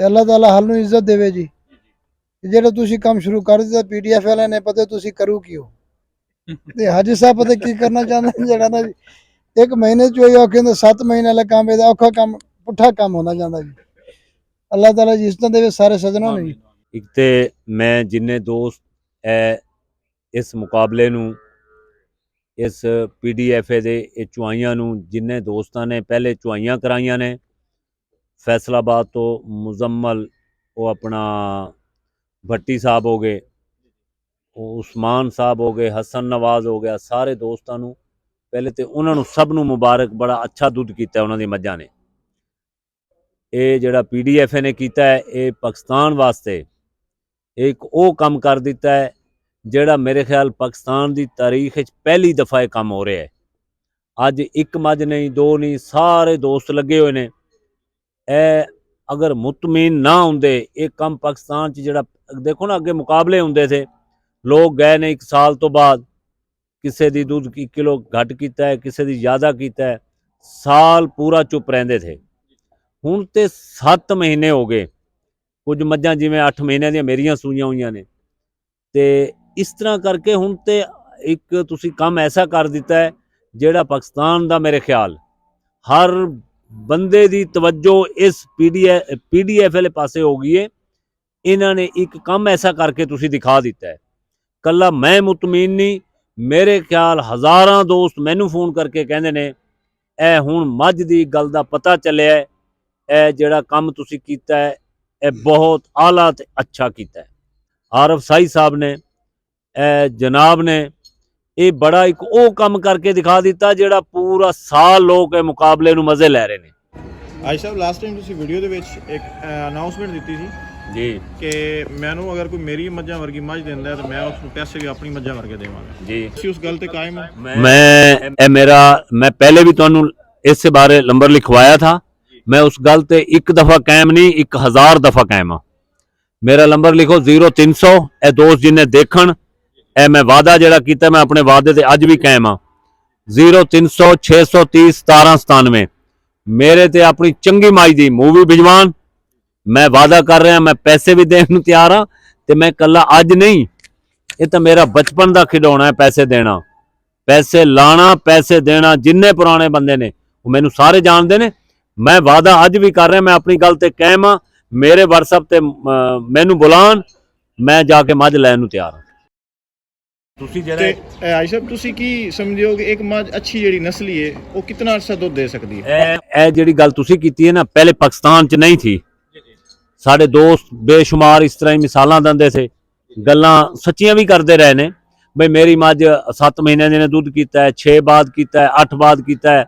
ਤੇ ਅੱਲਾਹ ਤਾਲਾ ਹਾਲ ਨੂੰ ਇੱਜ਼ਤ ਦੇਵੇ ਜੀ। ਜਿਹੜਾ ਤੁਸੀਂ ਕੰਮ ਸ਼ੁਰੂ ਕਰ ਦਿੱਤਾ PDF ਵਾਲਿਆਂ ਨੇ, ਪਤਾ ਤੁਸੀਂ ਕਰੂ ਕੀ ਹੋ। ਤੇ ਹਾਜੀ ਸਾਹਿਬ ਪਤਾ ਕੀ ਕਰਨਾ ਚਾਹੁੰਦੇ ਜਿਹੜਾ ਨਾ ਜੀ, 1 ਮਹੀਨੇ ਚ ਹੋਈ ਔਖੇ ਹੁੰਦੇ 7 ਮਹੀਨੇ ਵਾਲਾ ਕੰਮ, ਇਹਦਾ ਔਖਾ ਕੰਮ ਪੁੱਠਾ ਕੰਮ ਹੋਣਾ ਜਾਂਦਾ ਜੀ। ਅੱਲਾਹ ਤਾਲਾ ਜੀ ਇੱਜ਼ਤ ਦੇਵੇ ਸਾਰੇ ਸੱਜਣਾਂ ਨੂੰ ਜੀ। ਇੱਕ ਤੇ ਮੈਂ ਜਿੰਨੇ ਦੋਸਤ ਇਸ ਮੁਕਾਬਲੇ ਨੂੰ, ਇਸ PDFA ਦੇ ਇਹ ਚੁਆਈਆਂ ਨੂੰ ਜਿੰਨੇ ਦੋਸਤਾਂ ਨੇ ਪਹਿਲੇ ਚੁਆਈਆਂ ਕਰਾਈਆਂ ਨੇ, फैसलाबाद तो मुजम्मल, वो अपना भट्टी साहब हो गए, उस्मान साहब हो गए, हसन नवाज हो गया, सारे दोस्तों नू पहले तो उन्होंने सब नू मुबारक, बड़ा अच्छा दुध किया उन्होंने मज्झां ने। ये जिहड़ा PDFA ने किया है, ये पाकिस्तान वास्ते एक वो काम कर दिता है जिहड़ा मेरे ख्याल पाकिस्तान की तारीख पहली दफ़ा ये काम हो रहा है। अज एक मझ नहीं, दो नहीं, सारे दोस्त लगे हुए ने। अगर मुतमीन ना होंदे, एक काम पाकिस्तान च जिहड़ा देखो ना, अगे मुकाबले होंदे थे, लोग गए ने 1 साल तो बाद किसी दी दूध 1 किलो घट कीता है, किसी दी ज़्यादा कीता है, साल पूरा चुप रहंदे थे। हुण ते 7 महीने हो गए, कुछ मज्झां जिवें 8 महीने दी मेरियां सूईयां होईयां ने। ते इस तरह करके हुण ते एक तुसीं काम ऐसा कर दिता है जिहड़ा पाकिस्तान दा मेरे ख्याल हर बंदे दी तवज्जो इस PDF वाले पासे हो गई है। इन्होंने एक काम ऐसा करके तुसी दिखा दिता है। कला मैं मुतमीन नहीं, मेरे ख्याल हज़ारां दोस्त मैनू फोन करके कहंदे ने ए हुण मझ दी गल दा पता चलिया है, ए जिहड़ा काम तुसी कीता है ए बहुत आला ते अच्छा कीता है। आरफ साई साहब ने, जनाब ने, ये बड़ा एक वो काम करके दिखा दिता जिहड़ा पूरा साल लोग मुकाबले नूं मज़े लै रहे ने। आज साहब लास्ट टाइम तुसी वीडियो दे विच एक अनाउंसमेंट दित्ती सी जी कि मैनू अगर कोई मेरी मज्झां वर्गी मझ दिंदा है तो मैं उसनूं पैसे भी अपनी मज्झां वर्गे देवांगा जी। तुसी उस गल ते कायम हो? मैं पहले भी तुहानूं इस बारे नंबर लिखवाया था। मैं उस गल ते 1 दफ़ा कायम नहीं, 1000 दफ़ा कायम हाँ। मेरा नंबर लिखो 0300। ए दोस्त जिन्हें देखण, ए मैं वादा जिहड़ा कीता, मैं अपने वादे ते अज भी कायम हाँ। 0300 630 1797 मेरे ते अपनी चंगी माई दी मूवी भिजवान। मैं वादा कर रहा, मैं पैसे भी देने तैयार हाँ। तो मैं कला अज नहीं, ये तो मेरा बचपन का खिडौना है। पैसे देना, पैसे लाना, पैसे देना। जिन्ने पुराने बंदे ने वो मैनू सारे जानते ने। मैं वादा अज भी कर रहा, मैं अपनी गल ते कायम हाँ। मेरे WhatsApp ते मैनू बुलान, मैं जाके मझ लैन नूं तैयार हाँ। आई साहब तुसी की समझदे हो कि एक मझ अच्छी जिहड़ी नस्ली है वो कितना अरसा दुध दे सकती है? ए जिहड़ी गल तुसी कीती है ना, पहले पाकिस्तान च नहीं थी। साढ़े दोस्त बेशुमार इस तरह ही मिसालां दिंदे थे, गल्लां सच्चियां भी करते रहे ने। बई मेरी मझ 7 महीने ने दुध कीता है, 6 बाद कीता है, 8 बाद कीता है,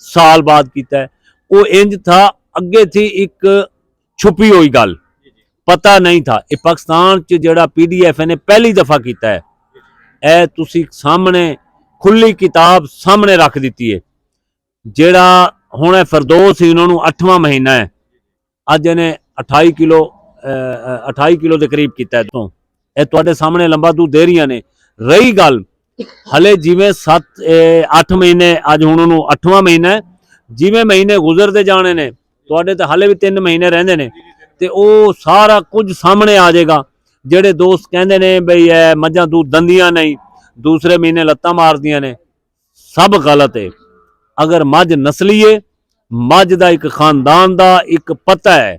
साल बाद कीता है। वो इंज था, अगे थी एक छुपी हुई गल, पता नहीं था। ये पाकिस्तान च जिहड़ा PDFA ने पहली दफ़ा कीता है, ए तुसी सामने खुली किताब सामने रख दी है। जिहड़ा हुण फरदौस ही उन्होंने 8वां महीना है, अज इन्हें 28 किलो के करीब किया है। तो यह तुहाडे सामने लंबा दूध दे रही ने। रही गल हले जिमें 7-8 महीने, अज हुण उन्होंने 8वां महीना है, जिमें महीने गुजरते जाने ने, तुहाडे ते हले भी 3 महीने रहिंदे ने, ते वो सारा कुछ सामने आ जाएगा। जेडे दोस्त कहते ने बई ए मझां दूध दंदियां नहीं, दूसरे महीने लत्तां मारदियां ने, सब गलत है। अगर मझ नस्ली है, मझ दा एक खानदान दा एक पता है,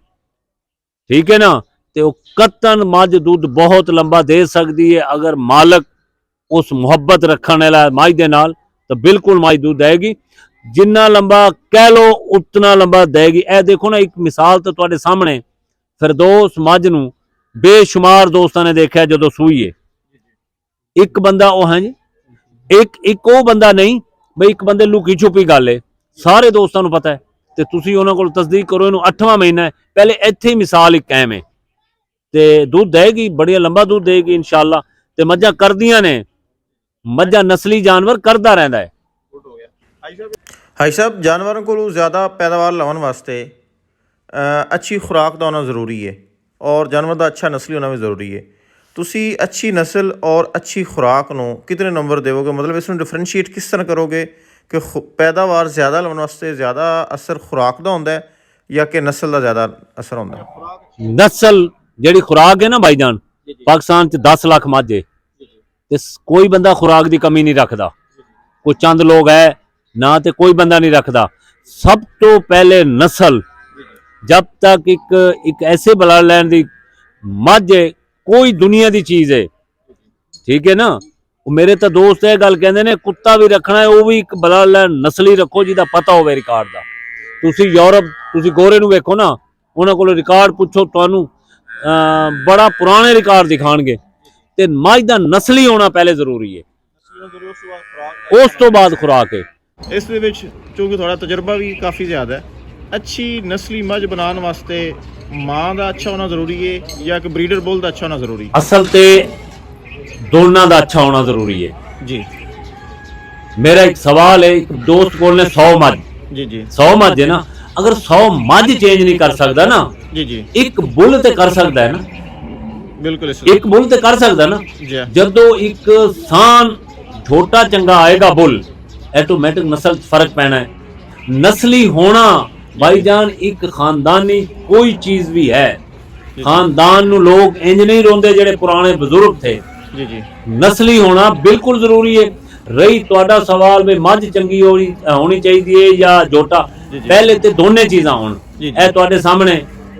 ठीक है ना, तो कतन मझ दूध बहुत लंबा दे सकती है। अगर मालक उस मुहब्बत रखने वाला मझ दे नाल, तो बिल्कुल मझ दूध देगी। जिन्ना लंबा कह लो उतना लंबा देगी। ए देखो ना, एक मिसाल तो तुहाडे सामने, फिरदौस मझ नूं बेशुमार दोस्तों ने देखा जो सूई है। एक बंदा वो है जी, एक वो बंदा नहीं बई, एक बंदे लुकी छुपी गल है, सारे दोस्तों को पता है। तो तुसी उन्हां कोल तस्दीक करो, इनू 8वां महीना है, पहले इत्थे ही मिसाल एक कायम है। तो दूध देगी, बड़ी लंबा दूध देगी इंशाअल्लाह। तो मझां करदियां ने, मझां नस्ली जानवर करदा रहिंदा है। हाई साहब जानवरों को ज़्यादा पैदावार लवन वास्ते अच्छी खुराक का होना ज़रूरी है और जानवर का अच्छा नस्ली होना भी ज़रूरी है। तुसी अच्छी नस्ल और अच्छी खुराक नूं कितने नंबर देवोगे? मतलब इसमें डिफरेंशिएट किस तरह करोगे कि पैदावार ज़्यादा लवन वास्ते ज़्यादा असर खुराक का होंदा है या कि नस्ल का ज़्यादा असर होंदा है? ਨਸਲ ਜਿਹੜੀ ਖੁਰਾਕ ਹੈ ਨਾ ਭਾਈਜਾਨ, ਪਾਕਿਸਤਾਨ ਚ 10 ਲੱਖ ਮੱਝ ਹੈ ਤੇ ਕੋਈ ਬੰਦਾ ਖੁਰਾਕ ਦੀ ਕਮੀ ਨਹੀਂ ਰੱਖਦਾ। ਕੋਈ ਚੰਦ ਲੋਕ ਹੈ ਨਾ, ਤੇ ਕੋਈ ਬੰਦਾ ਨਹੀਂ ਰੱਖਦਾ। ਸਭ ਤੋਂ ਪਹਿਲੇ ਨਸਲ, जब तक एक ऐसे ब्लड लाइन की मझ है, कोई दुनिया की चीज़ है, ठीक है ना। मेरे तो दोस्त ये गल कहते ने कुत्ता भी रखना है, वो भी एक ब्लड लाइन नस्ली रखो जिसका पता हो रिकॉर्ड का। तुसी यूरोप, तुसी गोरे नूं वेखो ना, उन्हां कोलों रिकॉर्ड पुछो, तुहानूं बड़ा पुराने रिकॉर्ड दिखाणगे। ते मझ दा नस्ली होना पहले जरूरी है, उस तो बाद खुराक है। ਇਸ ਦੇ ਵਿੱਚ ਕਿਉਂਕਿ ਤੁਹਾਡਾ ਤਜਰਬਾ ਵੀ ਕਾਫੀ ਜ਼ਿਆਦਾ ਹੈ, ਅੱਛੀ ਨਸਲੀ ਮੱਝ ਬਣਾਉਣ ਵਾਸਤੇ ਮਾਂ ਦਾ ਅੱਛਾ ਹੋਣਾ ਜ਼ਰੂਰੀ ਹੈ ਜਾਂ ਇੱਕ ਬਰੀਡਰ ਬੁੱਲ ਦਾ ਅੱਛਾ ਹੋਣਾ ਜ਼ਰੂਰੀ ਹੈ? असल ते दोनों का अच्छा होना जरूरी है जी। मेरा एक सवाल है, एक दोस्त को 100 मझ, जी जी 100 मझ है ना, अगर 100 मझ चेंज नहीं कर सकता ना, जी जी एक बुल ते कर सकता है ना, बिल्कुल एक बुल ते कर सकता ना। जी जदों एक सान छोटा चंगा आएगा बुल, ऑटोमेटिक नस्ल फर्क पैना है। नस्ली होना भाईजान एक खानदानी कोई चीज भी है, खानदान नूं लोग इंज नहीं रोंदे जेड़े पुराने बुजुर्ग थे। जी जी नस्ली होना बिल्कुल जरूरी है। रही तुहाडा सवाल भी मझ चंगी होनी चाहिए है या जोटा, पहले तो दोनों चीज़ां होण। ए तुहाडे सामने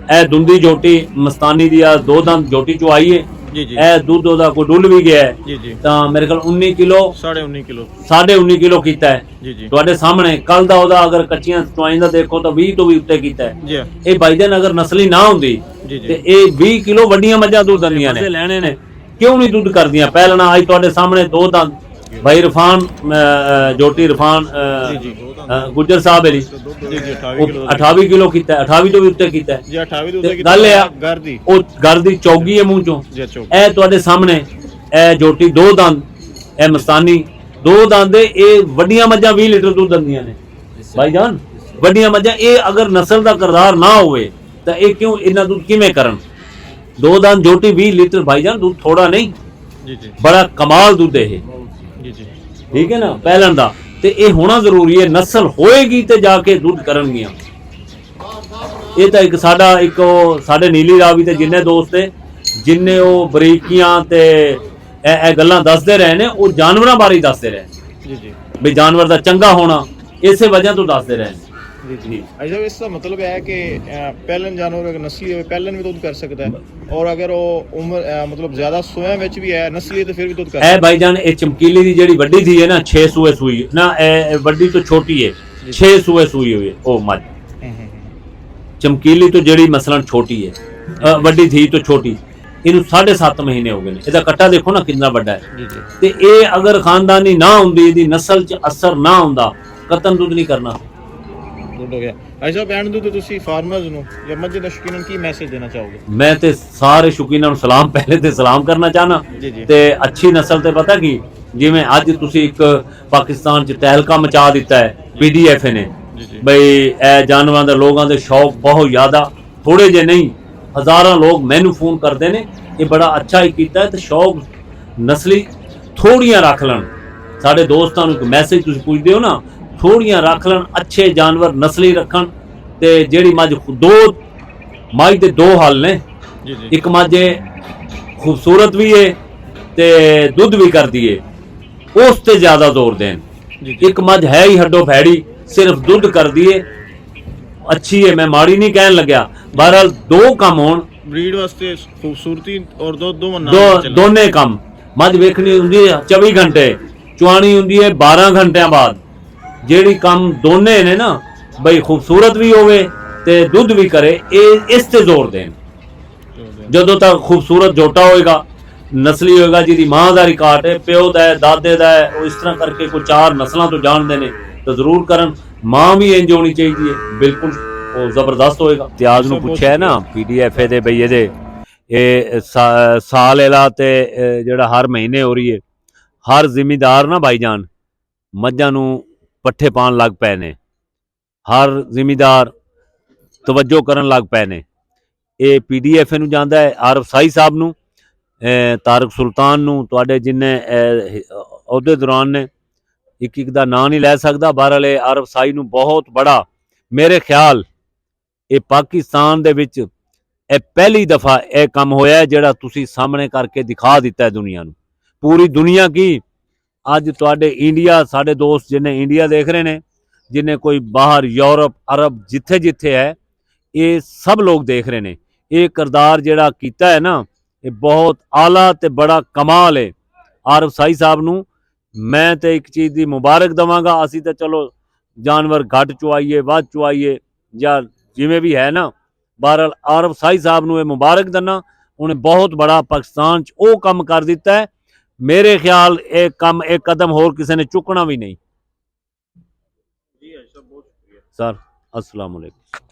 ए दुंदी जोटी मस्तानी दी 2 दंद जोटी चो आई है, जी जी ए दूध ओदा कोई डुल भी गया है, जी जी तां मेरे ख्याल 19 किलो 19.5 किलो 19.5 किलो कीता है। जी जी तुहाडे सामने कल दा ओदा अगर कच्चियां चुआई दा देखो तो 20 तो भी उत्ते कीता है। जी ਇਹ ਭਾਈजान अगर नस्ली ना होंदी जी ਤੇ ਇਹ 20 ਕਿਲੋ ਵੱਡੀਆਂ ਮੱਝਾਂ ਦੁੱਧ ਦਿੰਦੀਆਂ ਨੇ। ਲੈਣੇ ਨੇ ਕਿਉਂ ਨਹੀਂ ਦੁੱਧ ਕਰਦੀਆਂ? ਪਹਿਲਾਂ ਅੱਜ ਤੁਹਾਡੇ ਸਾਹਮਣੇ 2 ਦੰਦ ਭਾਈ ਇਰਫਾਨ ਜੋਟੀ ਇਰਫਾਨ ਗੁੱਜਰ ਸਾਹਿਬ ਹੈ ਜੀ, जी जी 28 ਕਿਲੋ ਕੀਤਾ, 28 ਤੋਂ ਵੀ ਉੱਤੇ ਕੀਤਾ। जी 28 दूध की ਗੱਲ ਇਹ ਆ, घर दी ਉਹ ਘਰ ਦੀ ਚੌਗੀ ਹੈ ਮੂੰਹ ਚੋਂ। जी चौक ਇਹ ਤੁਹਾਡੇ ਸਾਹਮਣੇ ਇਹ ਜੋਟੀ 2 ਦੰਦ, ਇਹ ਮਸਤਾਨੀ 2 ਦੰਦ, ਇਹ ਵੱਡੀਆਂ ਮੱਝਾਂ 20 ਲੀਟਰ ਦੁੱਧ ਦਿੰਦੀਆਂ ਨੇ ਭਾਈਜਾਨ। ਵੱਡੀਆਂ ਮੱਝਾਂ ਇਹ ਅਗਰ ਨਸਲ ਦਾ ਕਿਰਦਾਰ ਨਾ ਹੋਵੇ ਤਾਂ ਇਹ ਕਿਉਂ ਇਹਨਾਂ ਦੁੱਧ ਕਿਵੇਂ ਕਰਨ? 2 ਦੰਦ ਜੋਟੀ 20 ਲੀਟਰ ਭਾਈਜਾਨ, ਦੁੱਧ ਥੋੜਾ ਨਹੀਂ, जी जी ਬੜਾ ਕਮਾਲ ਦੁੱਧ ਇਹ, जी जी ਠੀਕ ਹੈ ਨਾ। ਪਹਿਲਾਂ ਦਾ ਤੇ ਇਹ ਹੋਣਾ ਜ਼ਰੂਰੀ ਹੈ, ਨਸਲ ਹੋਏਗੀ ਤੇ ਜਾ ਕੇ ਦੁੱਧ ਕਰਨਗੀਆਂ। ਇਹ ਤਾਂ ਇੱਕ ਸਾਡਾ ਇੱਕ ਸਾਡੇ ਨੀਲੀ ਰਾਵੀ ਤੇ ਜਿੰਨੇ ਦੋਸਤ ਨੇ, ਜਿੰਨੇ ਉਹ ਬਰੀਕੀਆਂ ਤੇ ਇਹ ਗੱਲਾਂ ਦੱਸਦੇ ਰਹੇ ਨੇ, ਉਹ ਜਾਨਵਰਾਂ ਬਾਰੇ ਦੱਸਦੇ ਰਹੇ जी जी ਵੀ ਜਾਨਵਰ ਦਾ ਚੰਗਾ ਹੋਣਾ ਇਸੇ ਵਜ੍ਹਾ ਤੋਂ ਦੱਸਦੇ ਰਹੇ ਨੇ। जी जी अच्छा, इसका मतलब है कि पहलन जानवर अगर नस्ली हो पहलन भी दूध कर सकता है, और अगर वो उम्र मतलब ज्यादा सोया ਵਿੱਚ ਵੀ ਹੈ ਨਸਲੀ तो फिर भी दूध कर ਇਹ ਭਾਈਜਾਨ ਇਹ ਚਮਕੀਲੀ ਦੀ ਜਿਹੜੀ ਵੱਡੀ ਥੀ ਹੈ ਨਾ, 6 ਸੂਏ ਸੂਈ ਨਾ, ਇਹ ਵੱਡੀ ਤੋਂ ਛੋਟੀ ਹੈ, 6 ਸੂਏ ਸੂਈ ਹੋਈ ਹੈ ਉਹ ਮੱਝ। ਚਮਕੀਲੀ ਤੋਂ ਜਿਹੜੀ ਮਸਲਨ ਛੋਟੀ ਹੈ, ਵੱਡੀ ਥੀ ਤੋਂ ਛੋਟੀ, ਇਹਨੂੰ 7.5 ਮਹੀਨੇ ਹੋ ਗਏ ਨੇ। ਇਹਦਾ ਕੱਟਾ ਦੇਖੋ ਨਾ ਕਿੰਨਾ ਵੱਡਾ ਹੈ। जी जी ਤੇ ਇਹ ਅਗਰ ਖਾਨਦਾਨੀ ਨਾ ਹੁੰਦੀ, ਇਹਦੀ ਨਸਲ 'ਚ ਅਸਰ ਨਾ ਹੁੰਦਾ, ਕਤਨ ਦੁੱਧ ਨਹੀਂ ਕਰਨਾ। गुड हो गया। अच्छा एंड दूध ਤੁਸੀਂ ਫਾਰਮਰਸ ਨੂੰ ਜਾਂ ਮੱਝ ਦੇ ਸ਼ੌਕੀਨਾਂ ਨੂੰ ਕੀ ਮੈਸੇਜ ਦੇਣਾ ਚਾਹੋਗੇ? ਮੈਂ ਤੇ ਸਾਰੇ ਸ਼ੌਕੀਨਾਂ ਨੂੰ ਸਲਾਮ, ਪਹਿਲੇ ਤੇ ਸਲਾਮ ਕਰਨਾ ਚਾਹਨਾ। ਜੀ ਜੀ ਤੇ ਅੱਛੀ ਨਸਲ ਤੇ ਪਤਾ ਕੀ, ਜਿਵੇਂ ਅੱਜ ਤੁਸੀਂ ਇੱਕ ਪਾਕਿਸਤਾਨ 'ਚ ਤਹਿਲਕਾ ਮਚਾ ਦਿੱਤਾ ਹੈ ਪੀਡੀਐਫ ਨੇ, ਜੀ ਜੀ ਬਈ ਇਹ ਜਾਨਵਰਾਂ ਦੇ ਲੋਕਾਂ ਦੇ ਸ਼ੌਕ ਬਹੁਤ ਜ਼ਿਆਦਾ, ਥੋੜੇ ਜੇ ਨਹੀਂ, ਹਜ਼ਾਰਾਂ ਲੋਕ ਮੈਨੂੰ ਫੋਨ ਕਰਦੇ ਨੇ। ਇਹ ਬੜਾ ਅੱਛਾ ਹੀ ਕੀਤਾ ਹੈ ਤੇ ਸ਼ੌਕ ਨਸਲੀ ਥੋੜੀਆਂ ਰੱਖ ਲੈਣ। ਸਾਡੇ ਦੋਸਤਾਂ ਨੂੰ ਇੱਕ ਮੈਸੇਜ ਤੁਸੀਂ ਪੁੱਛਦੇ ਹੋ ਨਾ, ਥੋੜੀਆਂ ਰੱਖ ਲੈਣ, ਅੱਛੇ ਜਾਨਵਰ ਨਸਲੀ ਰੱਖਣ। ਤੇ ਜਿਹੜੀ ਮੱਝ ਮੱਝ ਦੇ 2 ਹੱਲ ਨੇ, ਜੀ ਜੀ ਇੱਕ ਮੱਝ ਖੂਬਸੂਰਤ ਵੀ ਹੈ ਤੇ ਦੁੱਧ ਵੀ ਕਰਦੀ ਹੈ, ਉਸ ਤੇ ਜ਼ਿਆਦਾ ਜ਼ੋਰ ਦੇਣ। ਜੀ ਇੱਕ ਮੱਝ ਹੈ ਹੀ ਹੱਡੋ ਫੈੜੀ, ਸਿਰਫ ਦੁੱਧ ਕਰਦੀ ਹੈ, ਅੱਛੀ ਹੈ, ਮੈਂ ਮਾੜੀ ਨਹੀਂ ਕਹਿਣ ਲੱਗਿਆ। ਬਹਰਹਾਲ 2 ਕੰਮ ਹੋਣ, ਬਰੀਡ ਵਾਸਤੇ ਖੂਬਸੂਰਤੀ ਔਰ ਦੁੱਧ ਦੋਨੇ ਕੰਮ। ਮੱਝ ਵੇਖਣੀ ਹੁੰਦੀ ਹੈ 24 ਘੰਟੇ, ਚੁਆਣੀ ਹੁੰਦੀ ਹੈ 12 ਘੰਟਿਆਂ ਬਾਅਦ। ਜਿਹੜੀ ਕੰਮ ਦੋਨੇ ਨੇ ਨਾ, ਬਈ ਖੂਬਸੂਰਤ ਵੀ ਹੋਵੇ ਤੇ ਦੁੱਧ ਵੀ ਕਰੇ, ਇਹ ਇਸ ਤੇ ਜ਼ੋਰ ਦੇਣ। ਜਦੋਂ ਤੱਕ ਖੂਬਸੂਰਤ ਜੋਟਾ ਹੋਏਗਾ, ਨਸਲੀ ਹੋਏਗਾ, ਜਿਹਦੀ ਮਾਂ ਦਾ ਰਿਕਾਰਡ ਹੈ, ਪਿਓ ਦਾ ਹੈ, ਦਾਦੇ ਦਾ ਹੈ, ਉਹ ਇਸ ਤਰ੍ਹਾਂ ਕਰਕੇ ਕੋਈ 4 ਨਸਲਾਂ ਤੋਂ ਜਾਣਦੇ ਨੇ, ਤਾਂ ਜ਼ਰੂਰ ਕਰਨ। ਮਾਂ ਵੀ ਇੰਜ ਹੋਣੀ ਚਾਹੀਦੀ ਹੈ, ਬਿਲਕੁਲ ਉਹ ਜ਼ਬਰਦਸਤ ਹੋਏਗਾ। ਇਤਿਆਜ਼ ਨੂੰ ਪੁੱਛਿਆ ਹੈ ਨਾ ਪੀਡੀਐਫ ਦੇ ਬਈ ਇਹਦੇ ਇਹ ਸਾਲ ਇਹਲਾ ਤੇ ਜਿਹੜਾ ਹਰ ਮਹੀਨੇ ਹੋ ਰਹੀ ਹੈ, ਹਰ ਜ਼ਿਮੀਦਾਰ ਨਾ ਭਾਈਜਾਨ ਮੱਝਾਂ ਨੂੰ ਪੱਠੇ ਪਾਉਣ ਲੱਗ ਪਏ ਨੇ, ਹਰ ਜ਼ਿਮੀਦਾਰ ਤਵੱਜੋ ਕਰਨ ਲੱਗ ਪਏ ਨੇ। ਇਹ ਪੀਡੀਐਫ ਨੂੰ ਜਾਂਦਾ ਹੈ ਆਰਫ ਸਾਈ ਸਾਹਿਬ ਨੂੰ, ਤਾਰਕ ਸੁਲਤਾਨ ਨੂੰ, ਤੁਹਾਡੇ ਜਿੰਨੇ ਅਹੁਦੇ ਦੌਰਾਨ ਨੇ, ਇੱਕ ਦਾ ਨਾਂ ਨਹੀਂ ਲੈ ਸਕਦਾ। ਬਹਰਹਾਲ ਆਰਫ ਸਾਈ ਨੂੰ ਬਹੁਤ ਬੜਾ, ਮੇਰੇ ਖਿਆਲ ਇਹ ਪਾਕਿਸਤਾਨ ਦੇ ਵਿੱਚ ਇਹ ਪਹਿਲੀ ਦਫਾ ਇਹ ਕੰਮ ਹੋਇਆ ਹੈ ਜਿਹੜਾ ਤੁਸੀਂ ਸਾਹਮਣੇ ਕਰਕੇ ਦਿਖਾ ਦਿੱਤਾ ਹੈ ਦੁਨੀਆ ਨੂੰ। ਪੂਰੀ ਦੁਨੀਆ ਕੀ ਅੱਜ ਤੁਹਾਡੇ ਇੰਡੀਆ, ਸਾਡੇ ਦੋਸਤ ਜਿਨੇ ਇੰਡੀਆ ਦੇਖ ਰਹੇ ਨੇ, ਜਿਨੇ ਕੋਈ ਬਾਹਰ ਯੂਰਪ ਅਰਬ ਜਿੱਥੇ ਜਿੱਥੇ ਹੈ, ਇਹ ਸਭ ਲੋਕ ਦੇਖ ਰਹੇ ਨੇ। ਇਹ ਕਿਰਦਾਰ ਜਿਹੜਾ ਕੀਤਾ ਹੈ ਨਾ, ਇਹ ਬਹੁਤ ਆਲਾ ਤੇ ਬੜਾ ਕਮਾਲ ਹੈ। ਆਰਫ ਸਾਈ ਸਾਹਿਬ ਨੂੰ ਮੈਂ ਤੇ ਇੱਕ ਚੀਜ਼ ਦੀ ਮੁਬਾਰਕ ਦਵਾਂਗਾ। ਅਸੀਂ ਤਾਂ ਚਲੋ ਜਾਨਵਰ ਘੱਟ ਚੁਆਈਏ ਵੱਧ ਚੁਆਈਏ ਜਾਂ ਜਿਵੇਂ ਵੀ ਹੈ ਨਾ, ਬਹਰਹਾਲ ਆਰਫ ਸਾਈ ਸਾਹਿਬ ਨੂੰ ਇਹ ਮੁਬਾਰਕ ਦਿੰਦਾ। ਉਹਨੇ ਬਹੁਤ ਬੜਾ ਪਾਕਿਸਤਾਨ 'ਚ ਉਹ ਕੰਮ ਕਰ ਦਿੱਤਾ ਹੈ। ਮੇਰੇ ਖਿਆਲ ਇਹ ਕੰਮ, ਇਹ ਕਦਮ ਹੋਰ ਕਿਸੇ ਨੇ ਚੁੱਕਣਾ ਵੀ ਨਹੀਂ। ਜੀ, ਬਹੁਤ ਸ਼ੁਕਰੀਆ ਸਰ, अस्सलाम वालेकुम।